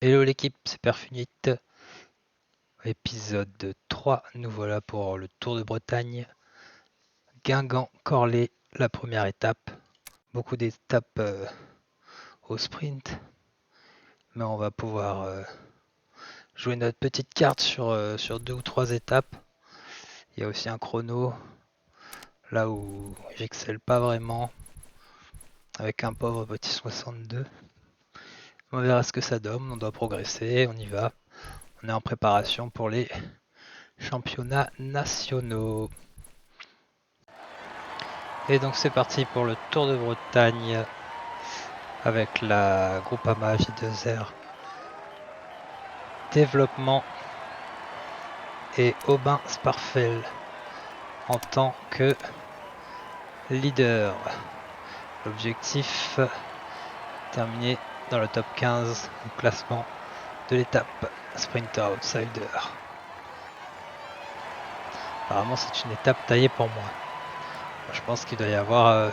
Hello l'équipe, c'est Perfunit. Épisode 3, nous voilà pour le Tour de Bretagne. Guingamp-Corlay, la première étape. Beaucoup d'étapes au sprint, mais on va pouvoir jouer notre petite carte sur 2 ou 3 étapes. Il y a aussi un chrono, là où j'excelle pas vraiment, avec un pauvre petit 62. On verra ce que ça donne, on doit progresser, on y va. On est en préparation pour les championnats nationaux. Et donc c'est parti pour le Tour de Bretagne avec la Groupama J2R Développement et Aubin Sparfel en tant que leader. L'objectif, terminer dans le top 15 au classement de l'étape Sprinter Outsider. Apparemment c'est une étape taillée pour moi. Je pense qu'il doit y avoir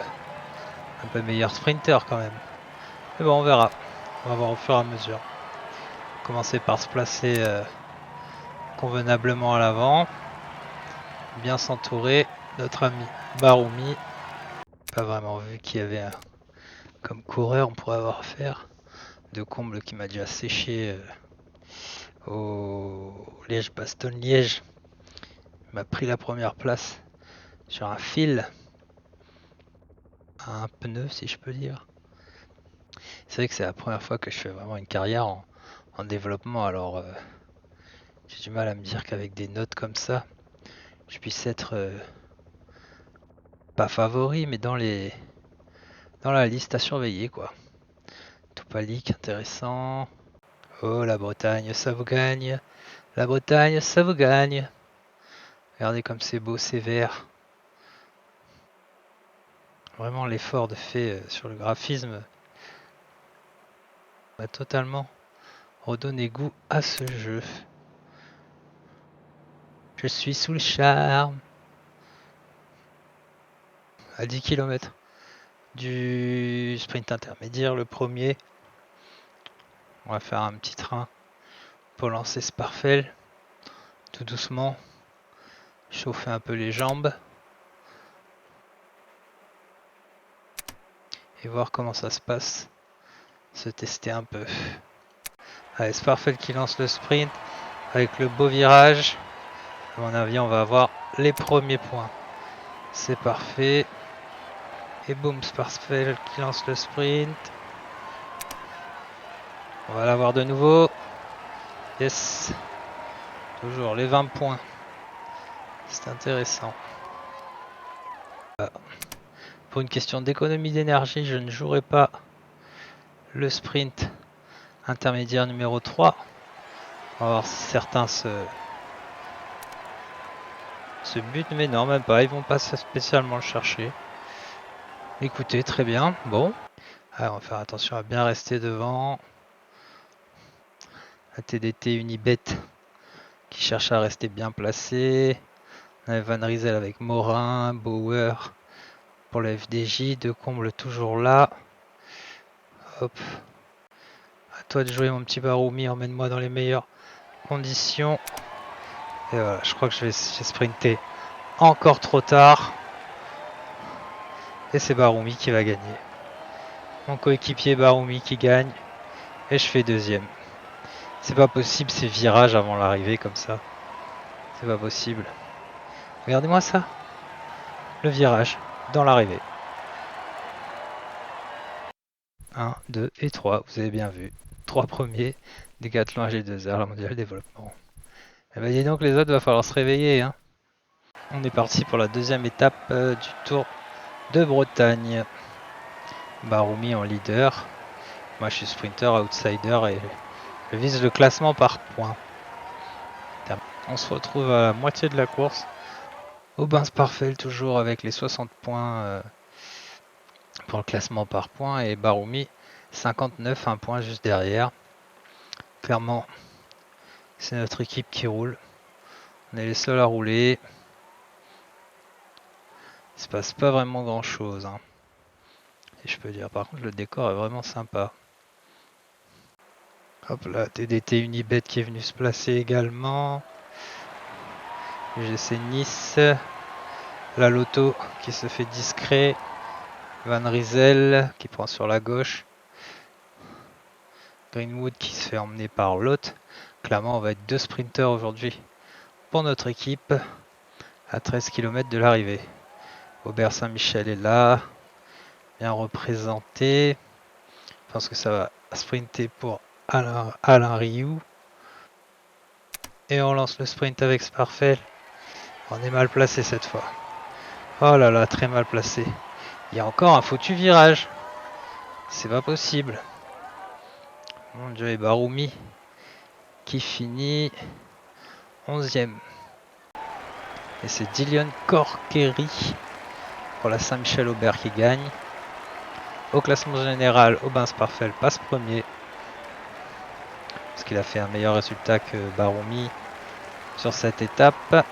un peu meilleur sprinter quand même. Mais bon, on verra. On va voir au fur et à mesure. Commencer par se placer convenablement à l'avant. Bien s'entourer. Notre ami Baroumi. Pas vraiment vu qu'il y avait comme coureur on pourrait avoir affaire. De Comble qui m'a déjà séché au Liège-Bastogne-Liège. Il m'a pris la première place sur un fil. Un pneu si je peux dire. C'est vrai que c'est la première fois que je fais vraiment une carrière en développement. Alors j'ai du mal à me dire qu'avec des notes comme ça, je puisse être pas favori, mais dans la liste à surveiller quoi. Topalik, intéressant. Oh la Bretagne, ça vous gagne. La Bretagne, ça vous gagne. Regardez comme c'est beau, c'est vert. Vraiment l'effort de fait sur le graphisme va totalement redonner goût à ce jeu. Je suis sous le charme. À 10 km du sprint intermédiaire, le premier. On va faire un petit train pour lancer Sparfel. Tout doucement. Chauffer un peu les jambes. Et voir comment ça se passe. Se tester un peu. Allez, Sparfel qui lance le sprint avec le beau virage. À mon avis, on va avoir les premiers points. C'est parfait. Et boum, Sparfel qui lance le sprint. On va l'avoir de nouveau. Yes. Toujours les 20 points. C'est intéressant. Pour une question d'économie d'énergie, je ne jouerai pas le sprint intermédiaire numéro 3. On va voir si certains se butent, mais non, même pas. Ils vont pas spécialement le chercher. Écoutez, très bien. Bon. Alors, on va faire attention à bien rester devant. La TDT Unibet qui cherche à rester bien placé. On a Van Riesel avec Morin, Bauer pour la FDJ, De Comble toujours là. Hop. À toi de jouer mon petit Baroumi, emmène-moi dans les meilleures conditions. Et voilà, je crois que j'ai sprinté encore trop tard. Et c'est Baroumi qui va gagner. Mon coéquipier Baroumi qui gagne. Et je fais deuxième. C'est pas possible ces virages avant l'arrivée comme ça. C'est pas possible. Regardez-moi ça. Le virage dans l'arrivée. 1, 2 et 3, vous avez bien vu. 3 premiers, Décathlon G2R, la mondiale développement. Et ben dis donc les autres, va falloir se réveiller. Hein. On est parti pour la deuxième étape du Tour de Bretagne. Baroumi en leader. Moi je suis sprinter, outsider et je vise le classement par points. On se retrouve à la moitié de la course. Aubin Sparfel toujours avec les 60 points pour le classement par points et Baroumi 59, un point juste derrière. Clairement, c'est notre équipe qui roule. On est les seuls à rouler. Il se passe pas vraiment grand chose. Hein. Et je peux dire, par contre, le décor est vraiment sympa. Hop là, TDT Unibet qui est venu se placer également. UGC Nice. La Loto qui se fait discret. Van Riesel qui prend sur la gauche. Greenwood qui se fait emmener par l'autre. Clairement, on va être 2 sprinters aujourd'hui pour notre équipe à 13 km de l'arrivée. Aubert Saint-Michel est là, bien représenté. Je pense que ça va sprinter pour Alain Rioux. Et on lance le sprint avec Sparfel. On est mal placé cette fois. Oh là là, très mal placé. Il y a encore un foutu virage. C'est pas possible. Mon Dieu, et Baroumi qui finit 11e. Et c'est Dylan Corquery pour la Saint-Michel-Aubert qui gagne. Au classement général, Aubin Sparfel passe premier. Parce qu'il a fait un meilleur résultat que Baroumi sur cette étape.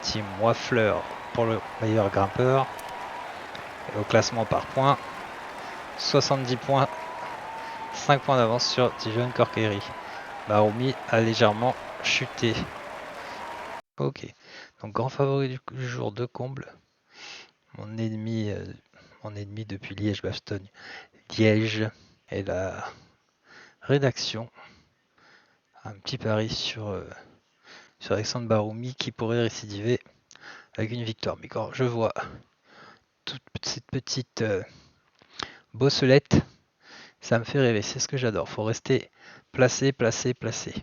Team Waffler pour le meilleur grimpeur. Et au classement par points, 70 points, 5 points d'avance sur Dylan Corquery. Baroumi a légèrement chuté. Ok, donc grand favori du jour de comble. Mon ennemi depuis Liège-Bastogne-Liège et la rédaction. Un petit pari sur Alexandre Baroumi qui pourrait récidiver avec une victoire. Mais quand je vois toute cette petite bosselette, ça me fait rêver. C'est ce que j'adore. Faut rester placé, placé, placé.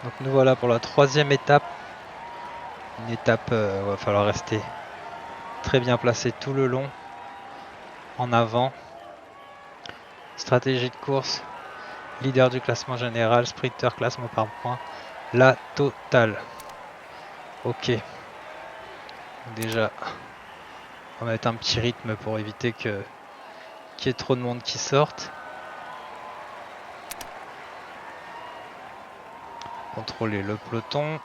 Donc nous voilà pour la 3e étape. Une étape où il va falloir rester très bien placé tout le long. En avant. Stratégie de course. Leader du classement général. Sprinter, classement par points. La totale. Ok. Déjà, on va mettre un petit rythme pour éviter qu'il y ait trop de monde qui sorte. Contrôler le peloton.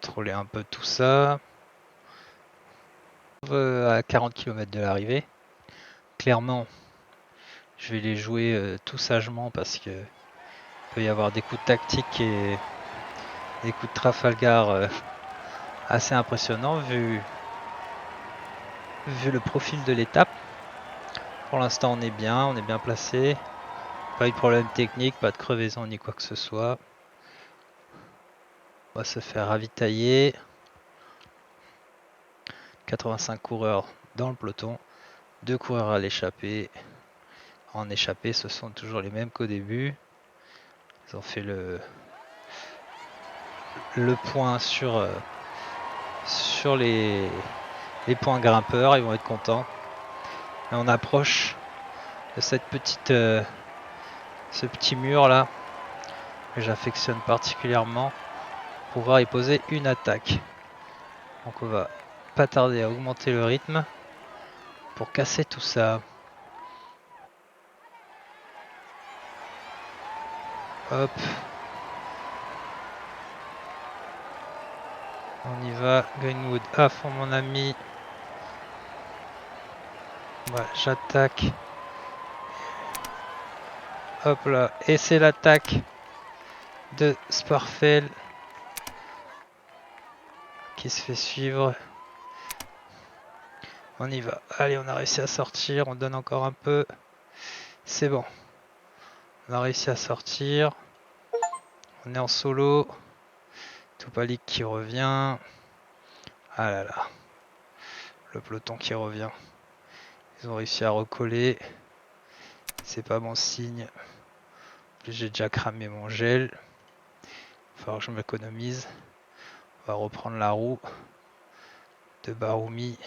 Contrôler un peu tout ça. À 40 km de l'arrivée. Clairement, je vais les jouer tout sagement parce que peut y avoir des coups de tactique et des coups de Trafalgar assez impressionnants vu le profil de l'étape. Pour l'instant on est bien placé. Pas eu de problème technique, pas de crevaison ni quoi que ce soit. On va se faire ravitailler. 85 coureurs dans le peloton, 2 coureurs à l'échappée. En échappée, ce sont toujours les mêmes qu'au début. Ils ont fait le point sur les points grimpeurs, ils vont être contents. Et on approche de cette ce petit mur là que j'affectionne particulièrement pour pouvoir y poser une attaque. Donc on va pas tarder à augmenter le rythme pour casser tout ça. Hop. On y va. Greenwood à fond mon ami. Ouais, j'attaque. Hop là. Et c'est l'attaque de Sparfel qui se fait suivre. On y va. Allez, on a réussi à sortir. On donne encore un peu. C'est bon. On a réussi à sortir. On est en solo. Tupalik qui revient. Ah là là. Le peloton qui revient. Ils ont réussi à recoller. C'est pas bon signe. J'ai déjà cramé mon gel. Il va falloir que je m'économise. On va reprendre la roue de Baroumi.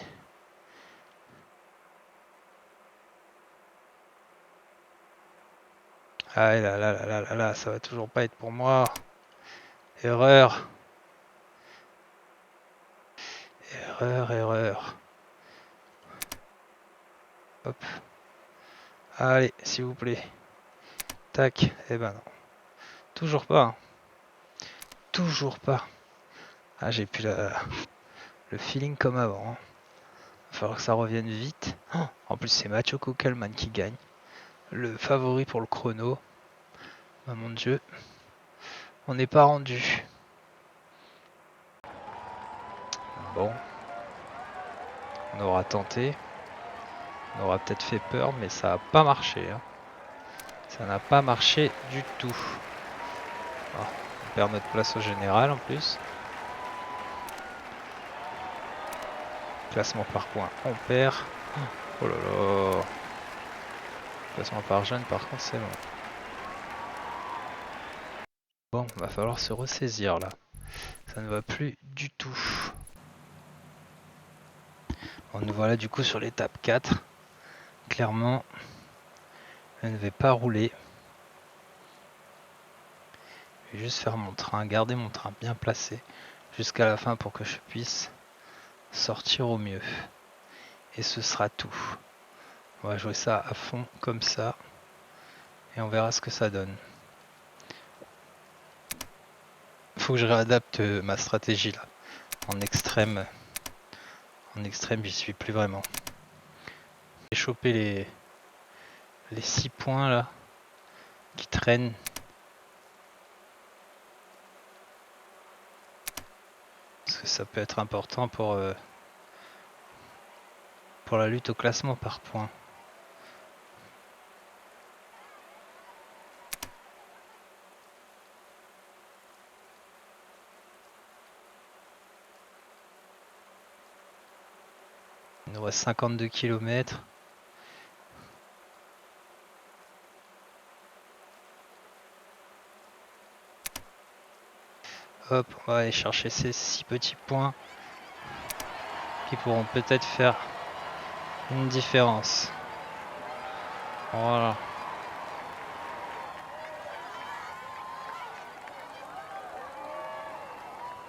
Ah là là là là là là, ça va toujours pas être pour moi. Erreur. Erreur. Hop. Allez, s'il vous plaît. Tac. Eh ben non. Toujours pas. Hein. Toujours pas. Ah, j'ai plus le feeling comme avant. Hein. Il va falloir que ça revienne vite. Oh, en plus, c'est Mathieu Kuckelman qui gagne. Le favori pour le chrono. Oh, mon Dieu. On n'est pas rendu. Bon. On aura tenté. On aura peut-être fait peur, mais ça n'a pas marché. Hein. Ça n'a pas marché du tout. Oh, on perd notre place au général en plus. Classement par points, on perd. Oh là là. Classement par jeune, par contre, c'est bon. Bon, va falloir se ressaisir là. Ça ne va plus du tout. Bon, nous voilà du coup sur l'étape 4. Clairement, je ne vais pas rouler. Je vais juste faire mon train, garder mon train bien placé jusqu'à la fin pour que je puisse sortir au mieux. Et ce sera tout. On va jouer ça à fond comme ça. Et on verra ce que ça donne. Faut que je réadapte ma stratégie là. En extrême, j'y suis plus vraiment. J'ai chopé les 6 points là qui traînent. Parce que ça peut être important pour la lutte au classement par points. Il nous reste 52 km. Hop, on va aller chercher ces 6 petits points qui pourront peut-être faire une différence. Voilà.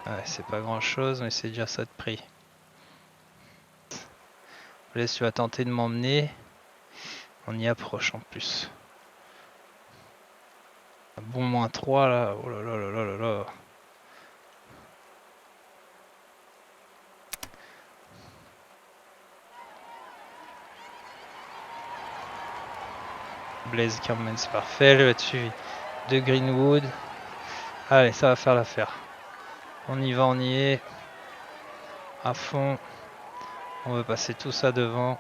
Ouais, c'est pas grand chose, mais c'est déjà ça de prix. Laisse, tu vas tenter de m'emmener. On y approche en plus. Un bon moins 3 là. Oh là là là là là là. Blaise Carmen, c'est parfait. Le va être suivi de Greenwood. Allez, ça va faire l'affaire. On y va, on y est. À fond. On va passer tout ça devant.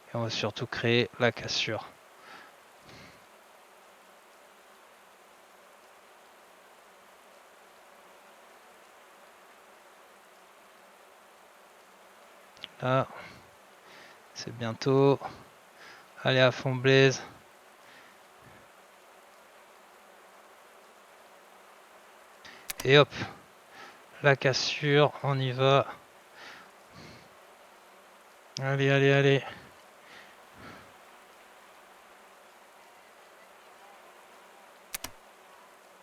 Et on va surtout créer la cassure. Là, c'est bientôt. Allez à fond Blaise. Et hop, la cassure, on y va. Allez, allez, allez.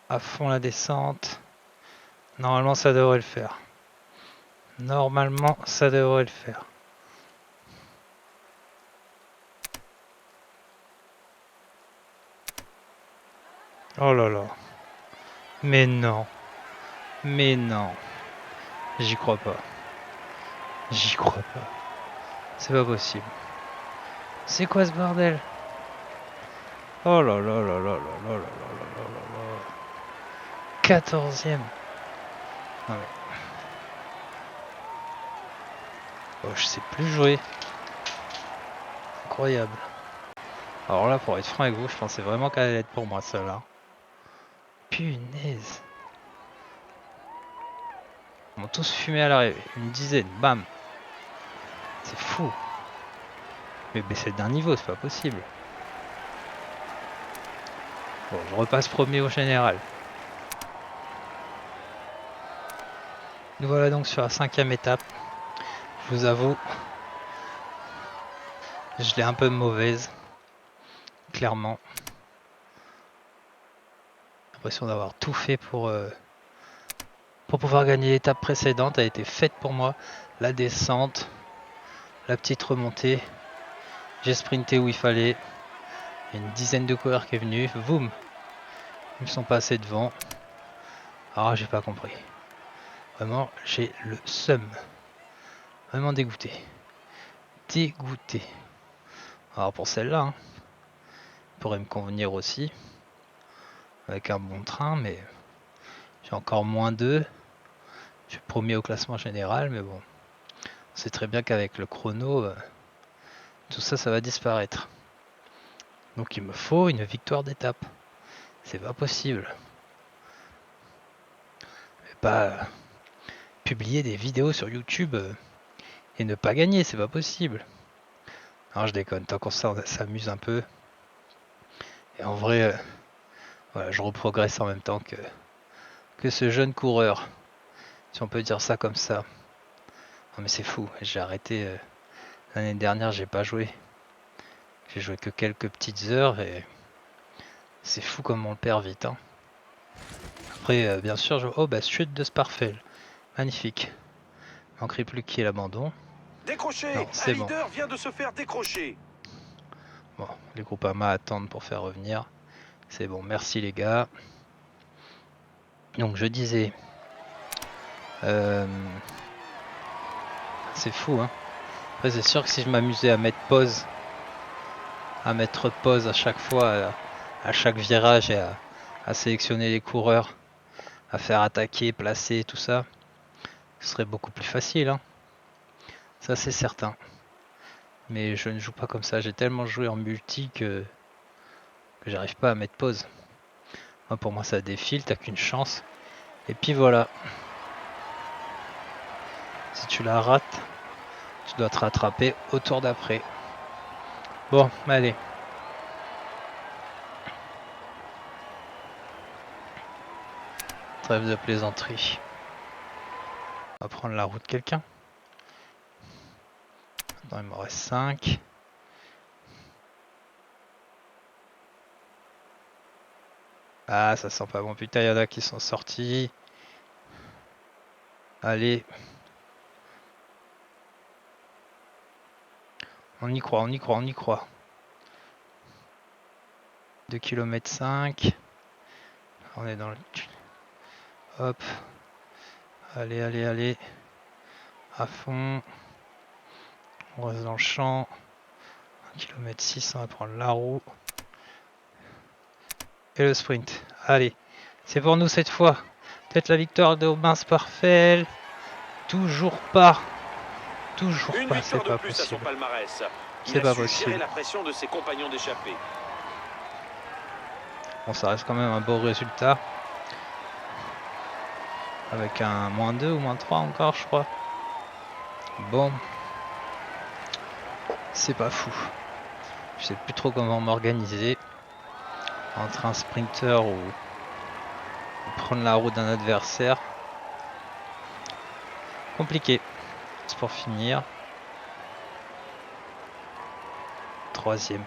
À fond la descente. Normalement, ça devrait le faire. Normalement, ça devrait le faire. Oh là là. Mais non. Mais non. J'y crois pas. J'y crois pas. C'est pas possible. C'est quoi ce bordel? Oh là là là là là là là là là là là. 14e. Non mais... Oh, je sais plus jouer. Incroyable. Alors là, pour être franc avec vous, je pensais vraiment qu'elle allait être pour moi celle-là. Punaise. Ils m'ont tous fumé à l'arrivée. Une dizaine, bam. C'est fou. Mais baisser d'un niveau, c'est pas possible. Bon, je repasse premier au général. Nous voilà donc sur la 5e étape. Je vous avoue, je l'ai un peu mauvaise. Clairement. J'ai l'impression d'avoir tout fait pour pouvoir gagner l'étape précédente. Elle a été faite pour moi. la descente, la petite remontée. J'ai sprinté où il fallait. Il y a une dizaine de coureurs qui est venu. Boum, ils me sont passés devant. Ah, j'ai pas compris. Vraiment, j'ai le seum. Vraiment dégoûté. Dégoûté. Alors pour celle-là, hein, pourrait me convenir aussi. Avec un bon train, mais j'ai encore moins 2. Je suis premier au classement général, mais bon. C'est très bien qu'avec le chrono, tout ça, ça va disparaître. Donc il me faut une victoire d'étape. C'est pas possible. Je vais pas publier des vidéos sur YouTube et ne pas gagner, c'est pas possible. Non, je déconne, tant qu'on s'amuse un peu. Et en vrai, voilà, je reprogresse en même temps que ce jeune coureur. Si on peut dire ça comme ça. Non mais c'est fou, j'ai arrêté l'année dernière, j'ai pas joué. J'ai joué que quelques petites heures et c'est fou comme on le perd vite. Hein. Après, bien sûr, oh bah chute de Sparfell. Magnifique. Manquerait plus qu'il y ait l'abandon. Décroché. Non, Un c'est bon. leader vient de se faire décrocher. Bon, les Groupama attendent pour faire revenir. C'est bon, merci les gars. Donc je disais... c'est fou, hein. Après c'est sûr que si je m'amusais à mettre pause à chaque fois, à chaque virage et à sélectionner les coureurs, à faire attaquer, placer, tout ça, ce serait beaucoup plus facile, hein. Ça c'est certain. Mais je ne joue pas comme ça, j'ai tellement joué en multi que j'arrive pas à mettre pause. Moi, pour moi ça défile, t'as qu'une chance. Et puis voilà. Si tu la rates, tu dois te rattraper au tour d'après. Bon, allez. Trêve de plaisanterie. On va prendre la route de quelqu'un. Non, il m'en reste 5. Ah, ça sent pas bon. Putain, il y en a qui sont sortis. Allez. On y croit, on y croit, on y croit. 2 km 5. On est dans le... Hop. Allez, allez, allez. À fond. On reste dans le champ. 1 km 6, on va prendre la roue. Et le sprint. Allez. C'est pour nous cette fois. Peut-être la victoire de Aubin Sparfell. Toujours pas. Toujours Une pas, c'est victoire de pas plus à son possible. palmarès. Il C'est a pas su gérer possible. la pression de ses compagnons d'échappée. Bon, ça reste quand même un beau résultat. Avec un -2 ou -3 encore, je crois. Bon. C'est pas fou. Je sais plus trop comment m'organiser. Entre un sprinter ou prendre la route d'un adversaire. Compliqué. C'est pour finir. 3ème.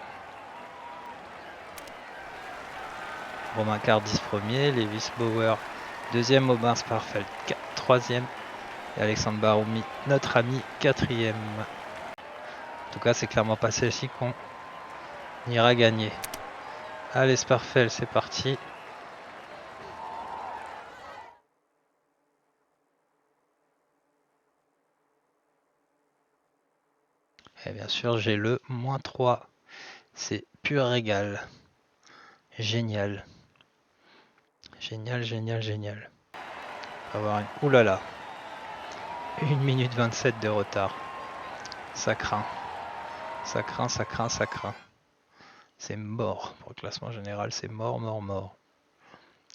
Romain Cardis 1er, Lewis Bauer 2ème, Aubin Sparfell 3ème et Alexandre Baroumi, notre ami 4ème. En tout cas, c'est clairement pas celle-ci qu'on ira gagner. Allez Sparfell, c'est parti. Et bien sûr, j'ai le -3. C'est pur régal. Génial. Génial, génial, génial. On va avoir une... Oulala. 1 minute 27 de retard. Ça craint. Ça craint, ça craint, ça craint. C'est mort. Pour le classement général, c'est mort, mort, mort.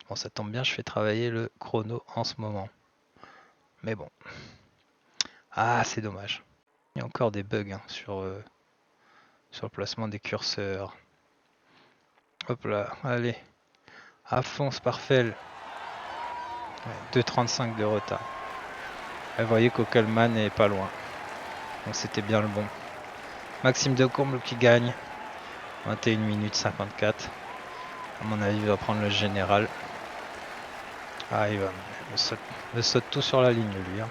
Bon, ça tombe bien, je fais travailler le chrono en ce moment. Mais bon. Ah, c'est dommage. Il y a encore des bugs hein, sur le placement des curseurs. Hop là, allez. À fond, Sparfell. Ouais, 2,35 de retard. Et vous voyez qu'Ockelman n'est pas loin. Donc c'était bien le bon. Maxime Decomble qui gagne. 21 minutes 54. À mon avis, il va prendre le général. Ah, il va me saute tout sur la ligne, lui. Hein.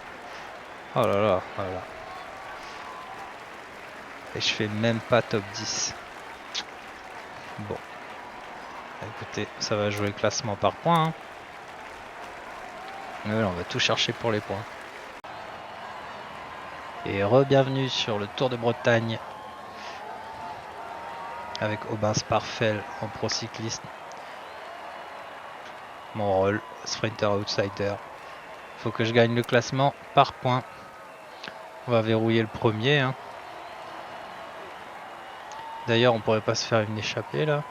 Oh là là, voilà. Et je fais même pas top 10. Bon. Écoutez, ça va jouer classement par points. Hein. Mais là, on va tout chercher pour les points. Et re-bienvenue sur le Tour de Bretagne. Avec Aubin Sparfel en pro cycliste. Mon rôle, sprinter outsider. Faut que je gagne le classement par points. On va verrouiller le premier. Hein. D'ailleurs, on pourrait pas se faire une échappée là.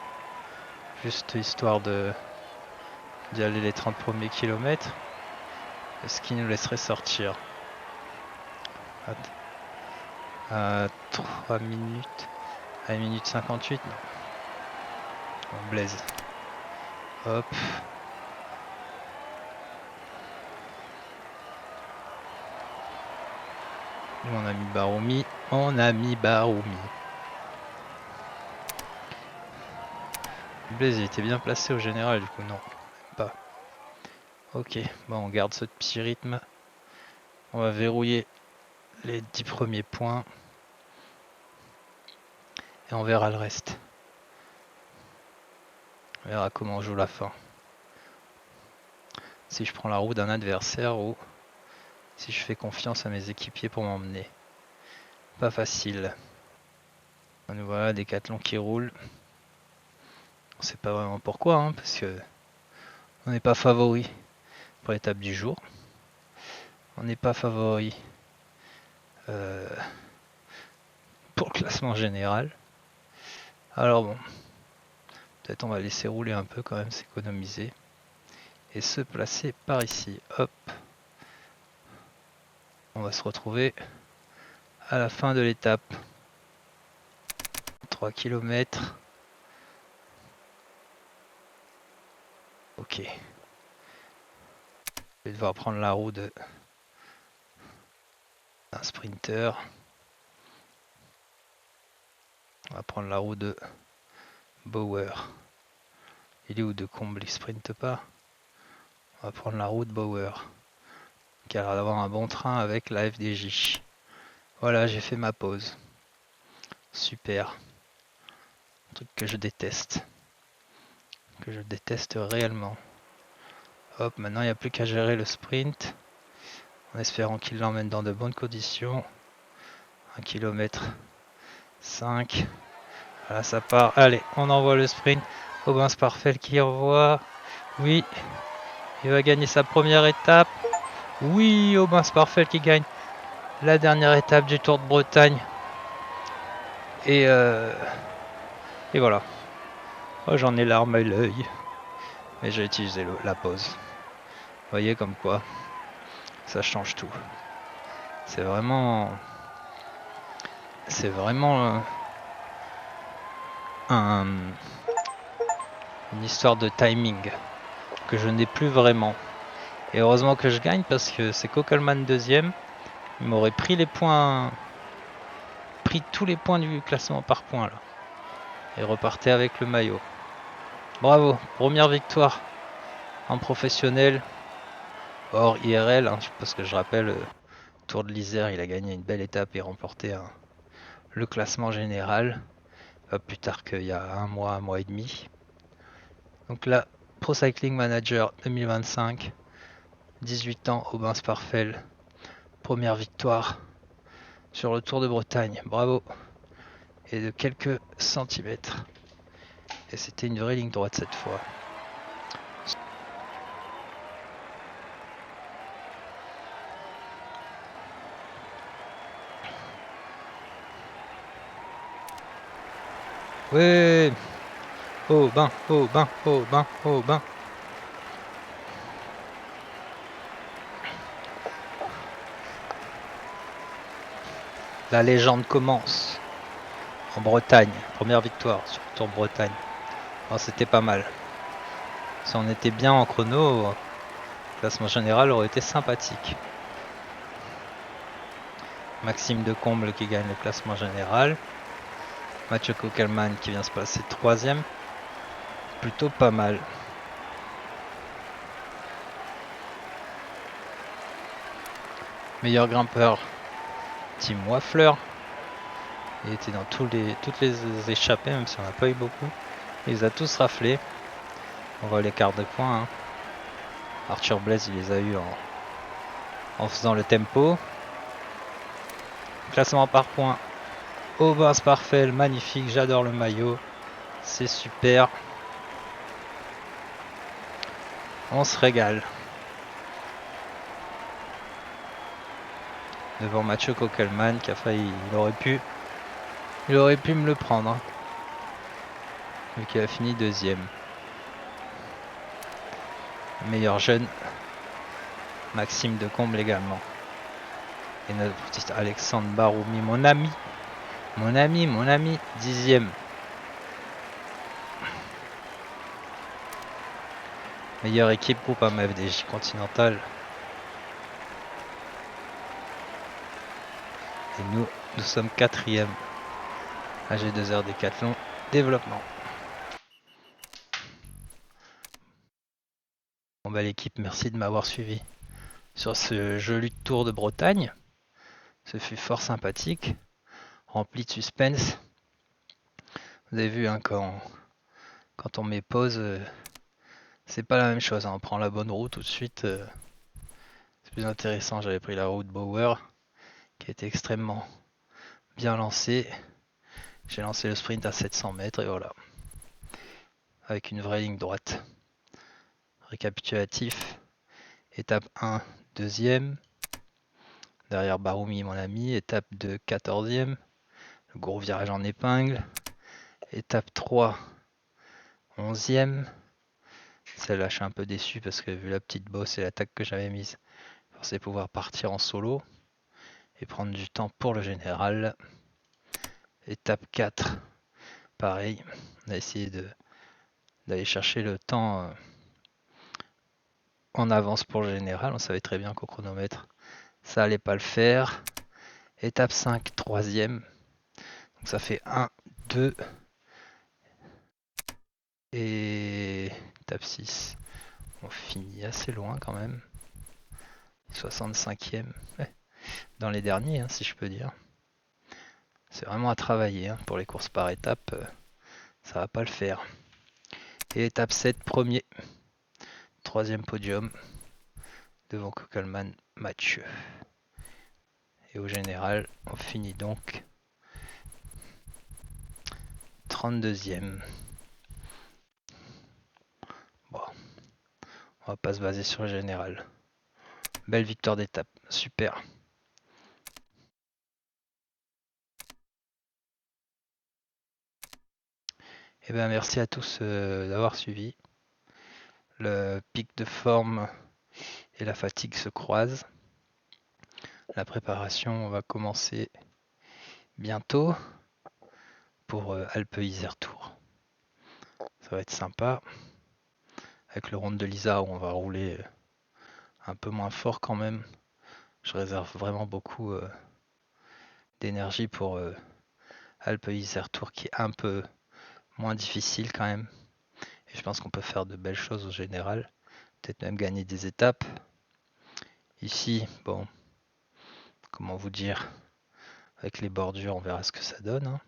Juste histoire d'y aller les 30 premiers kilomètres. Ce qui nous laisserait sortir. À 3 minutes. À 1 minute 58, non. On blaze. Hop. Nous on a mis Baroumi. On a mis Baroumi. Blaze il était bien placé au général du coup, non. Pas. Ok, bon on garde ce petit rythme. On va verrouiller les 10 premiers points. Et on verra le reste. On verra comment on joue la fin. Si je prends la roue d'un adversaire ou si je fais confiance à mes équipiers pour m'emmener. Pas facile. Nous voilà, Décathlon qui roule. On sait pas vraiment pourquoi, hein, parce que on n'est pas favori pour l'étape du jour. On n'est pas favori pour le classement général. Alors bon, peut-être on va laisser rouler un peu quand même, s'économiser. Et se placer par ici. Hop. On va se retrouver à la fin de l'étape. 3 km. Ok. Je vais devoir prendre la roue d'un sprinter. On va prendre la roue de Bauer. Il est où de Comble? Il sprinte pas. On va prendre la roue de Bauer. Qui a l'air d'avoir un bon train avec la FDJ. Voilà, j'ai fait ma pause. Super. Un truc que je déteste. Que je déteste réellement. Hop, maintenant il n'y a plus qu'à gérer le sprint. En espérant qu'il l'emmène dans de bonnes conditions. 1 km 5. Voilà, ça part. Allez, on envoie le sprint. Aubin Sparfel qui envoie. Oui. Il va gagner sa première étape. Oui, Aubin Sparfel qui gagne la dernière étape du Tour de Bretagne. Et voilà. Oh, j'en ai l'arme à l'œil. Mais j'ai utilisé la pause. Vous voyez comme quoi ça change tout. C'est vraiment une histoire de timing que je n'ai plus vraiment. Et heureusement que je gagne parce que c'est Kokelman deuxième. Il m'aurait pris les points, pris tous les points du classement par points là. Et repartait avec le maillot. Bravo, première victoire en professionnel. Hors IRL, hein, parce que je rappelle, Tour de l'Isère, il a gagné une belle étape et remporté le classement général. Pas plus tard qu'il y a un mois et demi. Donc là, Pro Cycling Manager 2025, 18 ans, Aubin Sparfel, première victoire sur le Tour de Bretagne. Bravo. Et de quelques centimètres. Et c'était une vraie ligne droite cette fois. Ouais. Aubin, Aubin, Aubin, Aubin. La légende commence en Bretagne. Première victoire sur le Tour de Bretagne. Oh, c'était pas mal. Si on était bien en chrono, le classement général aurait été sympathique. Maxime Decomble qui gagne le classement général. Mathieu Kokelman qui vient se placer troisième. Plutôt pas mal. Meilleur grimpeur, Team Waffler. Il était dans toutes les échappées, même si on n'a pas eu beaucoup. Il les a tous raflés. On voit l'écart de points. Hein. Arthur Blaise, il les a eu en faisant le tempo. Classement par points. Aubin Sparfel, magnifique, j'adore le maillot. C'est super. On se régale. Devant Mathieu Kokelman qui a failli, il aurait pu me le prendre. Hein. Vu qu'il a fini deuxième. Meilleur jeune, Maxime Decomble également. Et notre petit Alexandre Baroumi, mon ami, dixième. Meilleure équipe groupe AMFDJ Continental. Et nous sommes quatrième. AG2R Décathlon Développement. Bon bah l'équipe, merci de m'avoir suivi sur ce joli tour de Bretagne. Ce fut fort sympathique, rempli de suspense. Vous avez vu hein, quand on met pause, c'est pas la même chose. Hein. On prend la bonne route tout de suite. C'est plus intéressant. J'avais pris la route Bauer qui a été extrêmement bien lancée. J'ai lancé le sprint à 700 mètres et voilà. Avec une vraie ligne droite. Récapitulatif. Étape 1, deuxième. Derrière Baroumi, mon ami. Étape 2, 14e. Le gros virage en épingle. Étape 3, 11e. Celle-là, je suis un peu déçu parce que vu la petite bosse et l'attaque que j'avais mise, je pensais pouvoir partir en solo et prendre du temps pour le général. Étape 4, pareil. On a essayé d'aller chercher le temps en avance pour le général. On savait très bien qu'au chronomètre, ça allait pas le faire. Étape 5, 3e. Donc ça fait 1, 2 et étape 6. On finit assez loin quand même. 65e. Ouais. Dans les derniers, hein, si je peux dire. C'est vraiment à travailler hein, pour les courses par étapes. Ça va pas le faire. Et étape 7, premier. Troisième podium. Devant Kokelman, Mathieu. Et au général, on finit donc 32e. Bon, on va pas se baser sur le général. Belle victoire d'étape, super. Et bien merci à tous d'avoir suivi. Le pic de forme et la fatigue se croisent. La préparation va commencer bientôt pour Alpe Isère Tour. Ça va être sympa. Avec le Ronde de l'Isard où on va rouler un peu moins fort quand même. Je réserve vraiment beaucoup d'énergie pour Alpe Isère Tour qui est un peu moins difficile quand même. Et je pense qu'on peut faire de belles choses au général. Peut-être même gagner des étapes. Ici, bon, comment vous dire, avec les bordures, on verra ce que ça donne. Hein.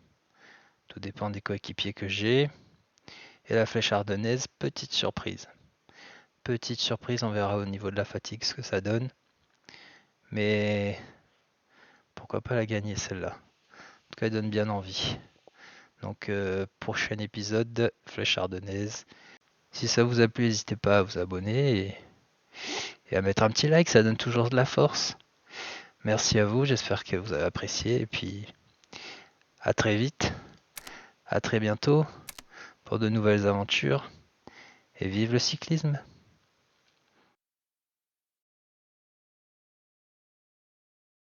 Tout dépend des coéquipiers que j'ai. Et la flèche ardennaise, petite surprise. Petite surprise, on verra au niveau de la fatigue ce que ça donne. Mais pourquoi pas la gagner celle-là. En tout cas, elle donne bien envie. Donc, prochain épisode, flèche ardennaise. Si ça vous a plu, n'hésitez pas à vous abonner et à mettre un petit like, ça donne toujours de la force. Merci à vous, j'espère que vous avez apprécié. Et puis, à très vite, à très bientôt pour de nouvelles aventures. Et vive le cyclisme!